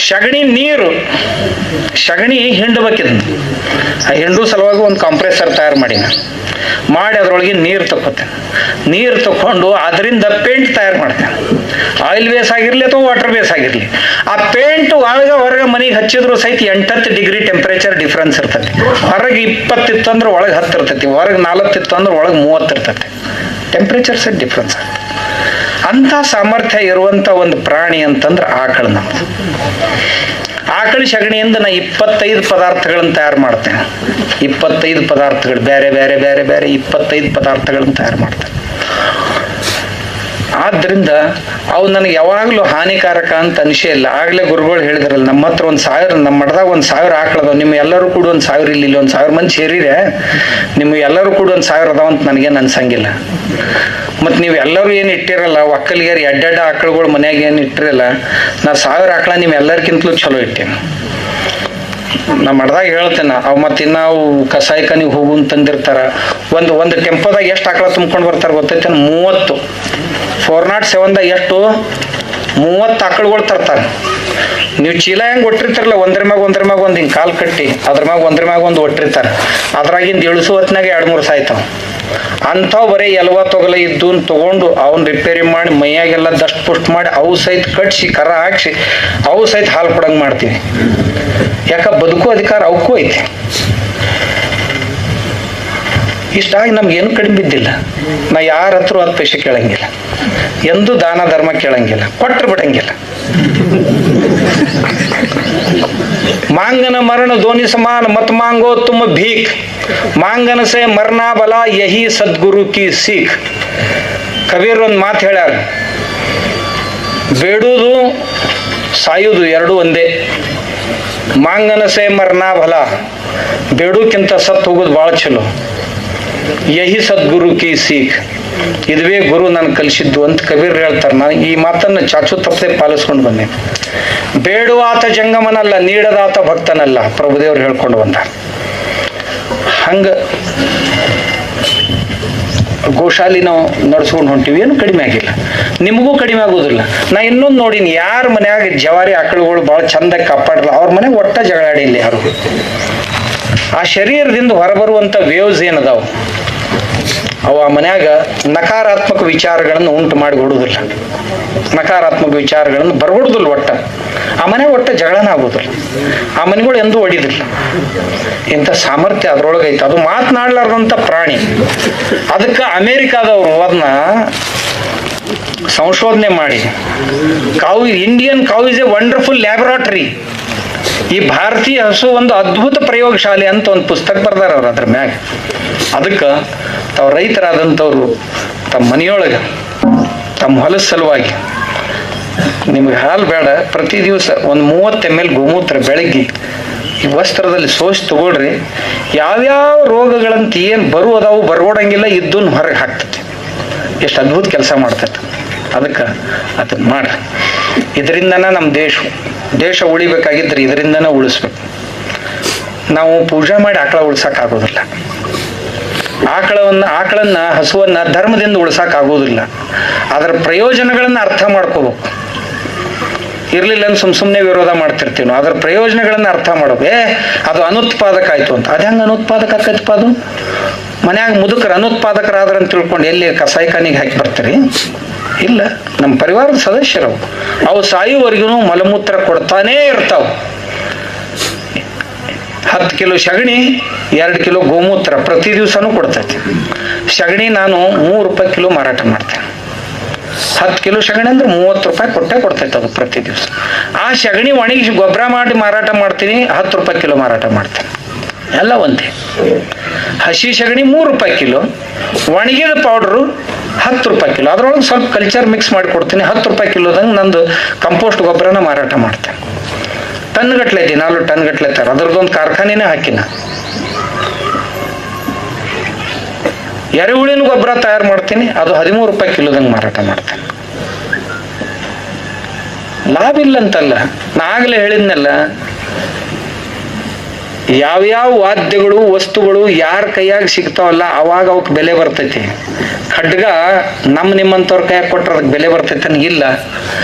ಸಗಣಿ ನೀರು, ಸಗಣಿ ಹಿಂಡಬೇಕಿದ್ನು. ಆ ಹಿಂಡು ಸಲುವಾಗಿ ಒಂದು ಕಾಂಪ್ರೆಸರ್ ತಯಾರು ಮಾಡಿ ಅದರೊಳಗೆ ನೀರು ತಗೋತೇನೆ. ನೀರು ತಗೊಂಡು ಅದರಿಂದ ಪೇಂಟ್ ತಯಾರು ಮಾಡ್ತೇನೆ. ಆಯಿಲ್ ಬೇಸ್ ಆಗಿರಲಿ ಅಥವಾ ವಾಟರ್ ಬೇಸ್ ಆಗಿರಲಿ, ಆ ಪೇಂಟ್ ಹೊರಗೆ ಮನೆಗೆ ಹಚ್ಚಿದ್ರು ಸಹಿತ 8 ಡಿಗ್ರಿ ಟೆಂಪರೇಚರ್ ಡಿಫ್ರೆನ್ಸ್ ಇರ್ತೈತಿ. ಹೊರಗೆ 20 ಇತ್ತು ಅಂದ್ರೆ ಒಳಗೆ 10 ಇರ್ತೈತಿ, ಹೊರಗೆ 40 ಇತ್ತು ಅಂದ್ರೆ ಒಳಗೆ 30 ಇರ್ತೈತಿ. ಟೆಂಪರೇಚರ್ ಸಹಿತ ಡಿಫ್ರೆನ್ಸ್ ಆಗ್ತದೆ. ಅಂಥ ಸಾಮರ್ಥ್ಯ ಇರುವಂಥ ಒಂದು ಪ್ರಾಣಿ ಅಂತಂದ್ರೆ ಆಕಳು. ನಮ್ದು ಆಕಳ ಸಗಣಿಯಿಂದ ನಾ 25 ಪದಾರ್ಥಗಳನ್ನು ತಯಾರು ಮಾಡ್ತೇನೆ. 25 ಪದಾರ್ಥಗಳು, ಬೇರೆ ಬೇರೆ ಬೇರೆ ಬೇರೆ 25 ಪದಾರ್ಥಗಳನ್ನು ತಯಾರು ಮಾಡ್ತೇನೆ. ಆದ್ದರಿಂದ ಅವು ನನಗೆ ಯಾವಾಗಲೂ ಹಾನಿಕಾರಕ ಅಂತ ಅನಿಸೇ ಇಲ್ಲ. ಆಗಲೇ ಗುರುಗಳು ಹೇಳಿದ್ರಲ್ಲ, ನಮ್ಮ ಹತ್ರ 1000, ನಮ್ಮ ಮಠದಾಗ 1000 ಆಕಳದಾವ, ನಿಮ್ಮ ಎಲ್ಲರೂ ಕೂಡ 1000 ಇಲ್ಲಿ 1000 ಮಂದಿ ಸೇರಿರೆ ನಿಮ್ಗೆ ಎಲ್ಲರೂ ಕೂಡ 1000 ಅದಾವ ಅಂತ ನನಗೇನು ಅನ್ಸಂಗಿಲ್ಲ. ಮತ್ತು ನೀವು ಎಲ್ಲರೂ ಏನು ಇಟ್ಟಿರಲ್ಲ, ಒಕ್ಕಲಿಗರು ಎಡ್ಡೆಡ್ಡ ಆಕಳುಗಳು ಮನ್ಯಾಗ ಏನು ಇಟ್ಟಿರಲ್ಲ, ನಾ 1000 ಆಕಳ ನಿಮ್ಮ ಎಲ್ಲರಿಗಿಂತಲೂ ಚಲೋ ಇಟ್ಟೇನೆ. ನಾ ಮಠದಾಗ ಹೇಳ್ತೇನೆ. ಅವು ಮತ್ತು ನಾವು ಕಸಾಯಿಖಾನಿಗೆ ಹೋಗು ಅಂತಂದಿರ್ತಾರ. ಒಂದು ಟೆಂಪೋದಾಗ ಎಷ್ಟು ಆಕಳ ತುಂಬ್ಕೊಂಡು ಬರ್ತಾರೆ ಗೊತ್ತೈತೆ? 30. 407ದಾಗ ಎಷ್ಟು 30 ಆಕಳುಗಳು ತರ್ತಾರೆ. ನೀವು ಚೀಲ ಹೆಂಗೆ ಒಟ್ಟಿರ್ತಾರಲ್ಲ, ಒಂದ್ರ ಮ್ಯಾಗ ಒಂದು ಹಿಂಗೆ ಕಾಲು ಕಟ್ಟಿ ಅದ್ರ ಮ್ಯಾಗ ಒಂದು ಒಟ್ಟಿರ್ತಾರೆ. ಅದ್ರಾಗಿಂದ ಇಳಿಸು ಹೊತ್ನಾಗ 2-3 ಸಾಯ್ತಾವ. ಅಂಥವು ಬರೀ ಎಲ್ವ ತೊಗಲ ಇದ್ದು ತೊಗೊಂಡು ಅವನ್ನ ರಿಪೇರಿ ಮಾಡಿ ಮೈಯಾಗೆಲ್ಲ ದಷ್ಟು ಪುಷ್ಟು ಮಾಡಿ ಅವು ಸಹಿತ ಕಟ್ಸಿ ಕರ ಹಾಕ್ಸಿ ಅವು ಸಹಿತ ಹಾಲು ಕೊಡಂಗೆ ಮಾಡ್ತೀವಿ. ಯಾಕೆ ಬದುಕೋ ಅಧಿಕಾರ ಅವಕ್ಕೂ ಐತಿ. ಇಷ್ಟಾಗಿ ನಮ್ಗೇನು ಕಡಿಮೆ ಬಿದ್ದಿಲ್ಲ. ನಾ ಯಾರ ಹತ್ರ 10 ಪೈಸೆ ಕೇಳಂಗಿಲ್ಲ, ಎಂದೂ ದಾನ ಧರ್ಮ ಕೇಳಂಗಿಲ್ಲ, ಕೊಟ್ಟರು ಬಿಡಂಗಿಲ್ಲ. ಮಾಂಗನ ಮರಣ ಧ್ವನಿ ಸಮಾನ ಮತ್ ಮಾಂಗೋ ತುಮ ಭೀಕ್, ಮಾಂಗನ ಸೆ ಮರ್ನಾ ಬಲ ಯಹಿ ಸದ್ಗುರು ಕಿ ಸೀಖ್. ಕಬೀರ್ ಒಂದು ಮಾತು ಹೇಳ್ಯಾರ, ಬೇಡುವುದು ಸಾಯುವುದು ಎರಡೂ ಒಂದೇ. ಮಾಂಗನ ಸೆ ಮರ್ನಾ ಬಲ, ಬೇಡುಕ್ಕಿಂತ ಸತ್ತು ಹೋಗೋದು ಭಾಳ ಚಲೋ. ಯಹಿ ಸದ್ಗುರು ಕಿ ಸೀಖ್, ಇದುವೇ ಗುರು ನಾನು ಕಲಿಸಿದ್ದು ಅಂತ ಕಬೀರ್ ಹೇಳ್ತಾರೆ. ನಾನು ಈ ಮಾತನ್ನು ಚಾಚು ತಪ್ಪದೆ ಪಾಲಿಸ್ಕೊಂಡು ಬಂದೆ. ಬೇಡುವಾತ ಜಂಗಮನಲ್ಲ, ನೀಡದಾತ ಭಕ್ತನಲ್ಲ, ಪ್ರಭುದೇವ್ರು ಹೇಳ್ಕೊಂಡು ಬಂದ. ಹಂಗ ಗೋಶಾಲಿ ನಾವು ನಡ್ಸ್ಕೊಂಡು ಹೊಂಟಿವಿ, ಏನು ಕಡಿಮೆ ಆಗಿಲ್ಲ, ನಿಮಗೂ ಕಡಿಮೆ ಆಗೋದಿಲ್ಲ. ನಾ ಇನ್ನೊಂದು ನೋಡಿನಿ, ಯಾರ ಮನ್ಯಾಗ ಜವಾರಿ ಆಕಳುಗಳು ಭಾಳ ಚಂದಾಗಿ ಕಾಪಾಡಲ್ಲ ಅವ್ರ ಮನೆಗೆ ಒಟ್ಟ ಜಗಳಾಡಿಲ್ಲ ಯಾರು. ಆ ಶರೀರದಿಂದ ಹೊರಬರುವಂಥ ವೇವ್ಸ್ ಏನದಾವು ಅವು ಆ ಮನ್ಯಾಗ ನಕಾರಾತ್ಮಕ ವಿಚಾರಗಳನ್ನು ಉಂಟು ಮಾಡಿ ಕೊಡುವುದಿಲ್ಲ, ನಕಾರಾತ್ಮಕ ವಿಚಾರಗಳನ್ನು ಬರ್ಬಿಡುದಿಲ್ಲ. ಒಟ್ಟ ಆ ಮನೆ ಒಟ್ಟ ಜಗಳನ ಆಗೋದಿಲ್ಲ, ಆ ಮನೆಗಳು ಎಂದೂ ಹೊಡಿದಿಲ್ಲ. ಇಂಥ ಸಾಮರ್ಥ್ಯ ಅದ್ರೊಳಗೆ ಐತೆ. ಅದು ಮಾತನಾಡ್ಲಾರ್ದಂಥ ಪ್ರಾಣಿ. ಅದಕ್ಕೆ ಅಮೇರಿಕಾದವರು ಅದನ್ನ ಸಂಶೋಧನೆ ಮಾಡಿ Indian cow is A wonderful laboratory, ಈ ಭಾರತೀಯ ಹಸು ಒಂದು ಅದ್ಭುತ ಪ್ರಯೋಗಶಾಲೆ ಅಂತ ಒಂದು ಪುಸ್ತಕ ಬರ್ದಾರ ಅವ್ರು ಅದ್ರ ಮ್ಯಾಗ. ಅದಕ್ಕೆ ತಾವು ರೈತರಾದಂಥವ್ರು ತಮ್ಮ ಮನೆಯೊಳಗೆ ತಮ್ಮ ಹೊಲದ ಸಲುವಾಗಿ ನಿಮ್ಗೆ ಹಾಲು ಬೇಡ, ಪ್ರತಿ ದಿವಸ ಒಂದು 30 ml ಗೋಮೂತ್ರ ಬೆಳಗ್ಗೆ ಈ ವಸ್ತ್ರದಲ್ಲಿ ಸೋಸಿ ತಗೊಳ್ರಿ. ಯಾವ್ಯಾವ ರೋಗಗಳಂತ ಏನು ಬರುವುದಾವು ಬರ್ಬೋಡಂಗಿಲ್ಲ, ಇದ್ದನ್ನು ಹೊರಗೆ ಹಾಕ್ತೈತಿ. ಎಷ್ಟು ಅದ್ಭುತ ಕೆಲಸ ಮಾಡ್ತೈತೆ. ಅದಕ್ಕೆ ಅದನ್ನ ಮಾಡ್ರಿ. ಇದರಿಂದನೇ ನಮ್ಮ ದೇಶ ಉಳಿಬೇಕಾಗಿದ್ರೆ ಇದರಿಂದನೇ ಉಳಿಸ್ಬೇಕು. ನಾವು ಪೂಜೆ ಮಾಡಿ ಆಕಳ ಉಳ್ಸಕ್ಕಾಗೋದಿಲ್ಲ. ಆಕಳನ್ನ ಹಸುವನ್ನ ಧರ್ಮದಿಂದ ಉಳ್ಸಕ್ಕಾಗೋದಿಲ್ಲ. ಅದರ ಪ್ರಯೋಜನಗಳನ್ನ ಅರ್ಥ ಮಾಡ್ಕೋಬೇಕು. ಇರ್ಲಿಲ್ಲ ಅಂತ ಸುಮ್ಮನೆ ವಿರೋಧ ಮಾಡ್ತಿರ್ತೀವಿ ನಾವು. ಅದರ ಪ್ರಯೋಜನಗಳನ್ನ ಅರ್ಥ ಮಾಡ್ಬೇಕು. ಅದು ಅನುತ್ಪಾದಕ ಆಯ್ತು ಅಂತ. ಅದು ಹೆಂಗೆ ಅನುತ್ಪಾದಕ ಆಕೈತಪ್ಪ? ಅದು ಮನ್ಯಾಗ ಮುದುಕರು ಅನುತ್ಪಾದಕರಾದ್ರ ಅಂತ ತಿಳ್ಕೊಂಡು ಎಲ್ಲಿ ಕಸಾಯಿಖಾನಿಗೆ ಹಾಕಿ ಬರ್ತೀರಿ? ಇಲ್ಲ, ನಮ್ಮ ಪರಿವಾರದ ಸದಸ್ಯರು ಅವು ಸಾಯುವವರೆಗೂ ಮಲಮೂತ್ರ ಕೊಡ್ತಾನೇ ಇರ್ತಾವ. 10 ಕಿಲೋ ಸಗಣಿ, 2 ಕಿಲೋ ಗೋಮೂತ್ರ ಪ್ರತಿ ದಿವಸನೂ ಕೊಡ್ತೈತಿ. ಸಗಣಿ ನಾನು 3 ರೂಪಾಯಿ ಕಿಲೋ ಮಾರಾಟ ಮಾಡ್ತೇನೆ. 10 ಕಿಲೋ ಸಗಣಿ ಅಂದ್ರೆ 30 ರೂಪಾಯಿ ಕೊಡ್ತೈತೆ ಅದು ಪ್ರತಿ ದಿವಸ. ಆ ಸಗಣಿ ಒಣಗಿಸಿ ಗೊಬ್ಬರ ಮಾಡಿ ಮಾರಾಟ ಮಾಡ್ತೀನಿ, 10 ರೂಪಾಯಿ ಕಿಲೋ ಮಾರಾಟ ಮಾಡ್ತೇನೆ. ಎಲ್ಲ ಒಂದೇ. ಹಸಿ ಸಗಣಿ 3 ರೂಪಾಯಿ ಕಿಲೋ, ಒಣಗಿದ ಪೌಡ್ರು 10 ರೂಪಾಯಿ ಕಿಲೋ. ಅದ್ರೊಳಗೆ ಸ್ವಲ್ಪ ಕಲ್ಚರ್ ಮಿಕ್ಸ್ ಮಾಡಿ ಕೊಡ್ತೀನಿ. 10 ರೂಪಾಯಿ ಕಿಲೋದಂಗೆ ನಂದು ಕಂಪೋಸ್ಟ್ ಗೊಬ್ಬರನ ಮಾರಾಟ ಮಾಡ್ತೇನೆ. ಟನ್ಗಟ್ಲೆ, ದಿನಾಲು ಟನ್ಗಟ್ಲೆ ತರ ಅದ್ರದ್ದೊಂದು ಕಾರ್ಖಾನೆನೇ ಹಾಕಿನ. ಎರೆಹುಳಿನ ಗೊಬ್ಬರ ತಯಾರು ಮಾಡ್ತೀನಿ, ಅದು 13 ರೂಪಾಯಿ ಕಿಲೋದಂಗೆ ಮಾರಾಟ ಮಾಡ್ತೇನೆ. ಲಾಭ ಇಲ್ಲ ಅಂತಲ್ಲ, ನಾ ಆಗ್ಲೇ ಹೇಳಿದ್ನಲ್ಲ, ಯಾವ್ಯಾವ ವಾದ್ಯಗಳು ವಸ್ತುಗಳು ಯಾರ ಕೈಯಾಗ ಸಿಗ್ತಾವಲ್ಲ ಅವಾಗ ಅವಕ್ಕೆ ಬೆಲೆ ಬರ್ತೈತಿ. ಖಡ್ಗ ನಿಮ್ಮಂತವ್ರ ಕೈಯಾಗ ಕೊಟ್ರ ಅದಕ್ಕೆ ಬೆಲೆ ಬರ್ತೈತೆ ಇಲ್ಲ.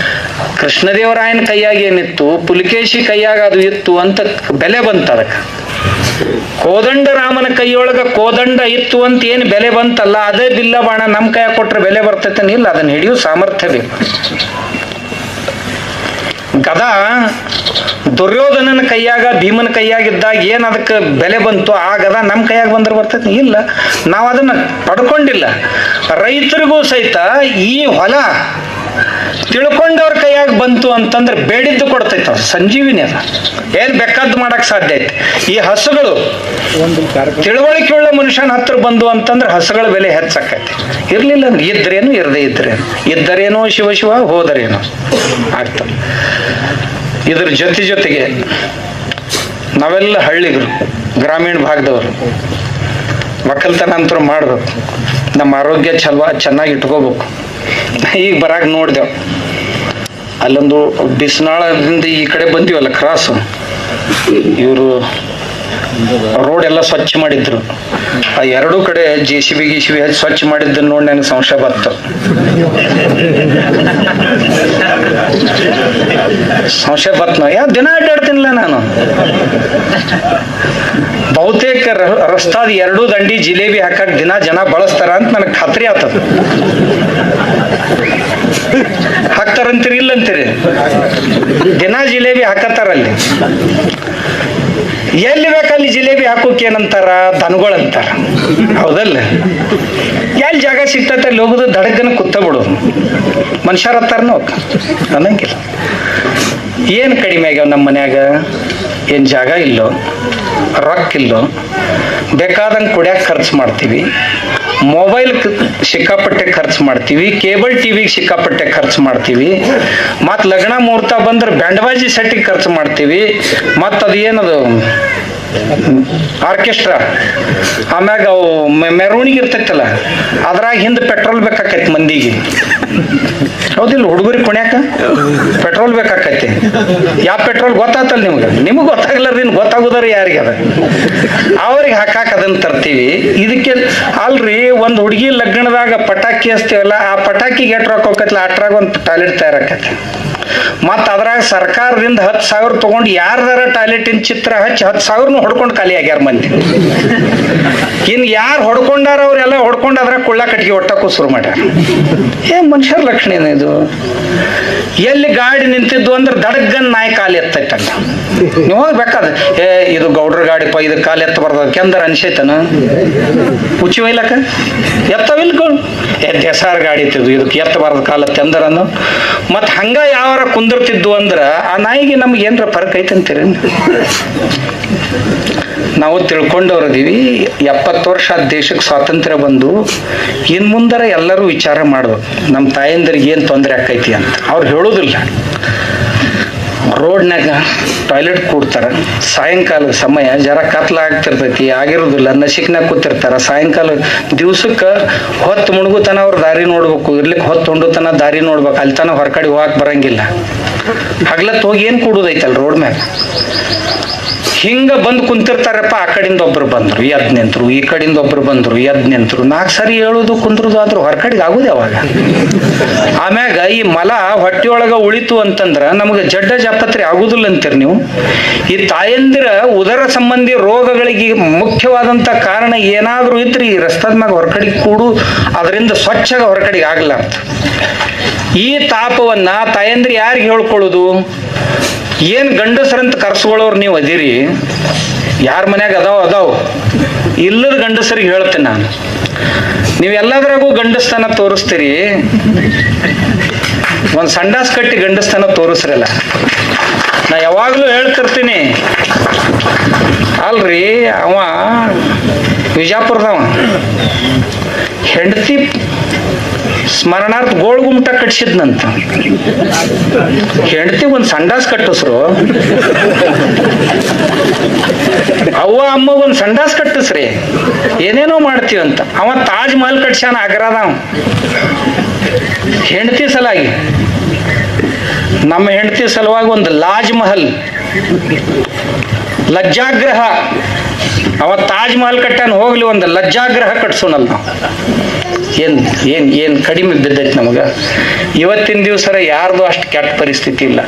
ಕೃಷ್ಣದೇವರಾಯನ ಕೈಯಾಗ ಏನಿತ್ತು, ಪುಲಿಕೇಶಿ ಕೈಯಾಗ ಅದು ಇತ್ತು ಅಂತ ಬೆಲೆ ಬಂತ ಅದಕ್ಕೆ. ಕೋದಂಡ ರಾಮನ ಕೈಯೊಳಗ ಕೋದಂಡ ಇತ್ತು ಅಂತ ಏನು ಬೆಲೆ ಬಂತಲ್ಲ, ಅದೇ ಬಿಲ್ಲ ಬಾಣ ನಮ್ಮ ಕೈಯಾಗ ಕೊಟ್ರೆ ಬೆಲೆ ಬರ್ತೈತೆ ಇಲ್ಲ. ಅದನ್ನ ಹಿಡಿಯೋ ಸಾಮರ್ಥ್ಯ ಬೇಕು. ಗದಾ ದುರ್ಯೋಧನನ ಕೈಯಾಗ ಭೀಮನ ಕೈಯಾಗಿದ್ದಾಗ ಏನ್ ಅದಕ್ಕೆ ಬೆಲೆ ಬಂತು, ಆ ಗದಾ ನಮ್ಮ ಕೈಯಾಗ ಬಂದ್ರೆ ಬರ್ತೈತಿ ಇಲ್ಲ. ನಾವು ಅದನ್ನ ಪಡ್ಕೊಂಡಿಲ್ಲ. ರೈತರಿಗೂ ಸಹಿತ ಈ ಹೊಲ ತಿಳ್ಕೊಂಡವ್ರ ಕೈಯಾಗ ಬಂತು ಅಂತಂದ್ರೆ ಬೇಡಿದ್ದು ಕೊಡ್ತೈತ, ಸಂಜೀವಿನಿ ಅದ, ಏನ್ ಬೇಕಾದ್ದು ಮಾಡಕ್ ಸಾಧ್ಯ ಐತಿ. ಈ ಹಸುಗಳು ತಿಳುವಳಿಕೆ ಉಳ್ಳ ಮನುಷ್ಯನ ಹತ್ರ ಬಂದು ಅಂತಂದ್ರೆ ಹಸುಗಳ ಬೆಲೆ ಹೆಚ್ಚಾಕೈತಿ. ಇರ್ಲಿಲ್ಲ ಅಂದ್ರೆ ಇದ್ರೇನು ಇರದೇ ಇದ್ದರೇನೋ ಶಿವ ಶಿವ ಹೋದರೇನೋ ಆಗ್ತದೆ. ಇದ್ರ ಜೊತೆಗೆ ನಾವೆಲ್ಲ ಹಳ್ಳಿಗರು, ಗ್ರಾಮೀಣ ಭಾಗದವರು ಒಕ್ಕಲ್ತನ ಅಂತೂ ಮಾಡ್ಬೇಕು. ನಮ್ಮ ಆರೋಗ್ಯ ಚೆನ್ನಾಗಿ ಇಟ್ಕೋಬೇಕು. ಈಗ ಬರಾಗ ನೋಡ್ದೇವ್, ಅಲ್ಲೊಂದು ಬಿಸ್ನಾಳದಿಂದ ಈ ಕಡೆ ಬಂದಿವಲ್ಲ ಕ್ರಾಸ್, ಇವರು ರೋಡ್ ಎಲ್ಲ ಸ್ವಚ್ಛ ಮಾಡಿದ್ರು. ಆ ಎರಡೂ ಕಡೆ JCB ಹಚ್ಚಿ ಸ್ವಚ್ಛ ಮಾಡಿದ್ದನ್ನು ನೋಡಿ ನನಗೆ ಸಂಶಯ ಬಂತು. ದಿನ ಅಡ್ಡಾಡ್ತೀನಿಲ್ಲ ನಾನು. ಬಹುತೇಕ ರಸ್ತಾದ ಎರಡೂ ದಂಡಿ ಜಿಲೇಬಿ ಹಾಕಕ್ ದಿನ ಜನ ಬಳಸ್ತಾರ ಅಂತ ನನಗೆ ಖಾತ್ರಿ ಆತದ. ಹಾಕ್ತಾರಂತೀರಿ ಇಲ್ಲಂತೀರಿ? ದಿನ ಜಿಲೇಬಿ ಹಾಕತ್ತಾರಲ್ಲಿ. ಎಲ್ಲಿ ಬೇಕಲ್ಲಿ ಜಿಲೇಬಿ ಹಾಕೋಕೆ ಏನಂತಾರ, ದನಗಳಂತಾರ. ಹೌದಲ್ಲ? ಎಲ್ಲಿ ಜಾಗ ಸಿಗ್ತೈತೆ ಅಲ್ಲಿ ಹೋಗುದು, ದಡಗನ ಕುತ್ತ ಬಿಡೋದು. ಮನುಷ್ಯರ ಹತ್ತಾರನೂ ಅನ್ನಂಗಿಲ್ಲ. ಏನು ಕಡಿಮೆ ಆಗ್ಯಾವ ನಮ್ಮ ಮನ್ಯಾಗ? ಏನು ಜಾಗ ಇಲ್ಲೋ, ರೊಕ್ಕ ಇಲ್ಲೋ, ಬೇಕಾದಂಗೆ ಕುಡಿಯಾಕ ಖರ್ಚು ಮಾಡ್ತೀವಿ, ಮೊಬೈಲ್ ಸಿಕ್ಕಾಪಟ್ಟೆ ಖರ್ಚು ಮಾಡ್ತೀವಿ, ಕೇಬಲ್ ಟಿವಿಗೆ ಸಿಕ್ಕಾಪಟ್ಟೆ ಖರ್ಚು ಮಾಡ್ತೀವಿ, ಮತ್ತು ಲಗ್ನ ಮುಹೂರ್ತ ಬಂದ್ರೆ ಬ್ಯಾಂಡ್ಬಾಜಿ ಸೆಟ್ಟಿಗೆ ಖರ್ಚು ಮಾಡ್ತೀವಿ, ಮತ್ತು ಅದು ಏನದು ಆರ್ಕೆಸ್ಟ್ರಾ, ಆಮ್ಯಾಗ ಅವು ಮೆರವಣಿಗೆ ಇರ್ತೈತಲ್ಲ ಅದ್ರಾಗ ಹಿಂದೆ ಪೆಟ್ರೋಲ್ ಬೇಕಾಕೈತಿ ಮಂದಿಗೆ. ಹೌದಿಲ್ಲ? ಹುಡುಗರಿಗೆ ಕುಣ್ಯಾಕ ಪೆಟ್ರೋಲ್ ಬೇಕಾಕೈತಿ. ಯಾವ ಪೆಟ್ರೋಲ್ ಗೊತ್ತಾತಲ್ಲ ನಿಮಗೆ ಗೊತ್ತಾಗಲ್ಲ, ಗೊತ್ತಾಗೋದಾರ ಯಾರಿಗೆ ಅದ, ಅವ್ರಿಗೆ ಹಾಕಾಕ ಅದನ್ನ ತರ್ತೀವಿ. ಇದಕ್ಕೆ ಅಲ್ರಿ, ಒಂದು ಹುಡುಗಿ ಲಗ್ನದಾಗ ಪಟಾಕಿ ಹಚ್ತೀವಲ್ಲ, ಆ ಪಟಾಕಿಗೆ ಎಷ್ಟು ರೊಕ್ಕ ಹೋಗೈತಿಲ್ಲ ಅಟ್ರಾಗ ಒಂದು ಟಾಯ್ಲೆಟ್ ತಯಾರಾಕೈತಿ. ಮತ್ತ ಅದ್ರಾಗ ಸರ್ಕಾರದಿಂದ 10,000 ತಗೊಂಡು ಯಾರ್ದಾರ ಟಾಯ್ಲೆಟಿನ ಚಿತ್ರ ಹಚ್ಚಿ 10,000 ಹೊಡ್ಕೊಂಡು ಖಾಲಿ ಆಗ್ಯಾರ ಮಂದಿ. ಇನ್ ಯಾರು ಹೊಡ್ಕೊಂಡಾರ ಅವ್ರೆಲ್ಲ ಹೊಡ್ಕೊಂಡು ಅದ್ರಾಗ ಕೊಳ್ಳ ಕಟ್ಟಿಗೆ ಒಟ್ಟಕ್ಕೂ ಶುರು ಮಾಡ್ಯಾರ. ಮನುಷ್ಯರ ಲಕ್ಷಣ ಏನಿದು? ಎಲ್ಲಿ ಗಾಡಿ ನಿಂತಿದ್ದು ಅಂದ್ರೆ ದಡಗನ್ ನಾಯಿ ಕಾಲು ಎತ್ತೈತಲ್ಲ. ನೀವು ಹೋಗ್ಬೇಕಾದ ಇದು ಗೌಡ್ರ ಗಾಡಿಪ್ಪ, ಇದು ಕಾಲು ಎತ್ತಬಾರ್ದ ಕೆಂದರ ಅನ್ಸೈತನ ಉಚ್ಚಿ ಒಯ್ಲಕ್ಕ ಎತ್ತವಿಲ್ಗಳು. ದೇಸಾರ ಗಾಡಿ ಇತ್ತಿದ್ದು, ಇದಕ್ಕೆ ಎತ್ತಬಾರ್ದ ಕಾಲ ತೆಂದರನ್ನು. ಮತ್ ಹಂಗ ಯಾವಾರ ಕುಂದಿರ್ತಿದ್ದು ಅಂದ್ರ ಆ ನಾಯಿಗೆ ನಮ್ಗೆ ಏನ್ರ ಫರ್ಕ್ ಐತಂತೀರಿ? ನಾವು ತಿಳ್ಕೊಂಡವ್ರದೀವಿ. 70 ವರ್ಷ ದೇಶಕ್ಕೆ ಸ್ವಾತಂತ್ರ್ಯ ಬಂದು ಇನ್ ಮುಂದರ ಎಲ್ಲರೂ ವಿಚಾರ ಮಾಡ್ಬೇಕು, ನಮ್ಮ ತಾಯಂದ್ರಿಗೆ ಏನ್ ತೊಂದರೆ ಆಕೈತಿ ಅಂತ. ಅವ್ರು ಹೇಳೋದಿಲ್ಲ. ರೋಡ್ನಾಗ ಟಾಯ್ಲೆಟ್ ಕೂಡ್ತಾರ, ಸಾಯಂಕಾಲದ ಸಮಯ ಜರ ಕತ್ಲ ಆಗ್ತಿರ್ತೈತಿ, ಆಗಿರೋದಿಲ್ಲ, ನಸಿಕ್ನಾಗ ಕೂತಿರ್ತಾರ. ಸಾಯಂಕಾಲ ದಿವ್ಸಕ್ಕೆ ಹೊತ್ತು ಮುಣಗುತನ ಅವ್ರ ದಾರಿ ನೋಡ್ಬೇಕು, ಇರ್ಲಿಕ್ಕೆ ಹೊತ್ತು ಹೊಂಡುತನ ದಾರಿ ನೋಡ್ಬೇಕು, ಅಲ್ಲಿ ತನ ಹೊರಕಡೆ ಹೋಗಕ್ ಬರಂಗಿಲ್ಲ. ಹಗ್ಲತ್ ಹೋಗಿ ಏನ್ ಕೂಡುದೈತಲ್ ರೋಡ್ ಮ್ಯಾಗ? ಹಿಂಗ ಬಂದು ಕುಂತಿರ್ತಾರಪ್ಪ. ಆ ಕಡೆಯಿಂದ ಒಬ್ರು ಬಂದ್ರು ಎದ್ ನಿಂತರು, ಈ ಕಡೆಯಿಂದ ಒಬ್ರು ಬಂದ್ರು ಎದ್ ನಿಂತರು. 4 ಸರಿ ಹೇಳುದು ಕುಂದ್ರುದು ಆದ್ರೂ ಹೊರಕಡೆಗೆ ಆಗುದು ಯಾವಾಗ? ಆಮ್ಯಾಗ ಈ ಮಲ ಹೊಟ್ಟಿಯೊಳಗ ಉಳಿತು ಅಂತಂದ್ರ ನಮ್ಗೆ ಜಡ್ಡ ಜಾಪತ್ರೆ ಆಗುದಿಲ್ಲ ಅಂತೀರಿ ನೀವು. ಈ ತಾಯಂದಿರ ಉದರ ಸಂಬಂಧಿ ರೋಗಗಳಿಗೆ ಮುಖ್ಯವಾದಂತ ಕಾರಣ ಏನಾದ್ರೂ ಇದ್ರಿ ಈ ರಸ್ತಾದ ಮ್ಯಾಗ ಹೊರಕಡೆಗೆ ಕೂಡು, ಅದರಿಂದ ಸ್ವಚ್ಛಗ ಹೊರಕಡೆಗೆ ಆಗ್ಲಾರ್ದ. ಈ ತಾಪವನ್ನ ತಾಯಂದ್ರಿ ಯಾರಿಗೆ ಹೇಳ್ಕೊಳ್ಳುದು? ಏನ್ ಗಂಡಸರಂತ ಕರ್ಸ್ಕೊಳ್ಳೋರು ನೀವು ಅದಿರಿ, ಯಾರ ಮನ್ಯಾಗ ಅದಾವ ಇಲ್ಲದ ಗಂಡಸರಿಗೆ ಹೇಳ್ತೇನೆ ನಾನು. ನೀವೆಲ್ಲದ್ರಾಗೂ ಗಂಡಸ್ತನ ತೋರಿಸ್ತೀರಿ, ಒಂದ್ ಸಂಡಾಸ್ ಕಟ್ಟಿ ಗಂಡಸ್ತನ ತೋರಿಸ್ರಲ್ಲ. ನಾ ಯಾವಾಗ್ಲೂ ಹೇಳ್ತಿರ್ತೀನಿ, ಅಲ್ರಿ ಅವ ವಿಜಾಪುರದವ ಹೆಂಡತಿ ಸ್ಮರಣಾರ್ಥ ಗೋಳ್ ಗುಮ್ಟ ಕಟ್ಸಿದ್ನಂತ. ಹೆಂಡತಿ ಒಂದ್ ಸಂಡಾಸ್ ಕಟ್ಟಿಸ್ರು, ಅವ್ವ ಅಮ್ಮ ಒಂದ್ ಸಂಡಾಸ್ ಕಟ್ಟಿಸ್ರಿ, ಏನೇನೋ ಮಾಡ್ತೀವಂತ. ಅವ ತಾಜ್ ಮಹಲ್ ಕಟ್ಸ್ಯಾನ ಆಗ್ರಾದ ಹೆಂಡತಿ ಸಲಾಗಿ. ನಮ್ಮ ಹೆಂಡತಿ ಸಲುವಾಗಿ ಒಂದು ಲಾಜ್ ಮಹಲ್, ಲಜ್ಜಾಗ್ರಹ, ಅವ ತಾಜ್ ಮಹಲ್ ಕಟ್ಟಾನ, ಹೋಗ್ಲಿ ಒಂದು ಲಜ್ಜಾಗ್ರಹ ಕಟ್ಸೋಣಲ್ಲ ನಾವು. ಏನ್ ಏನ್ ಏನ್ ಕಡಿಮೆ ಬಿದ್ದೈತಿ ನಮಗ? ಇವತ್ತಿನ ದಿವಸ ಯಾರ್ದು ಅಷ್ಟು ಕೆಟ್ಟ ಪರಿಸ್ಥಿತಿ ಇಲ್ಲ.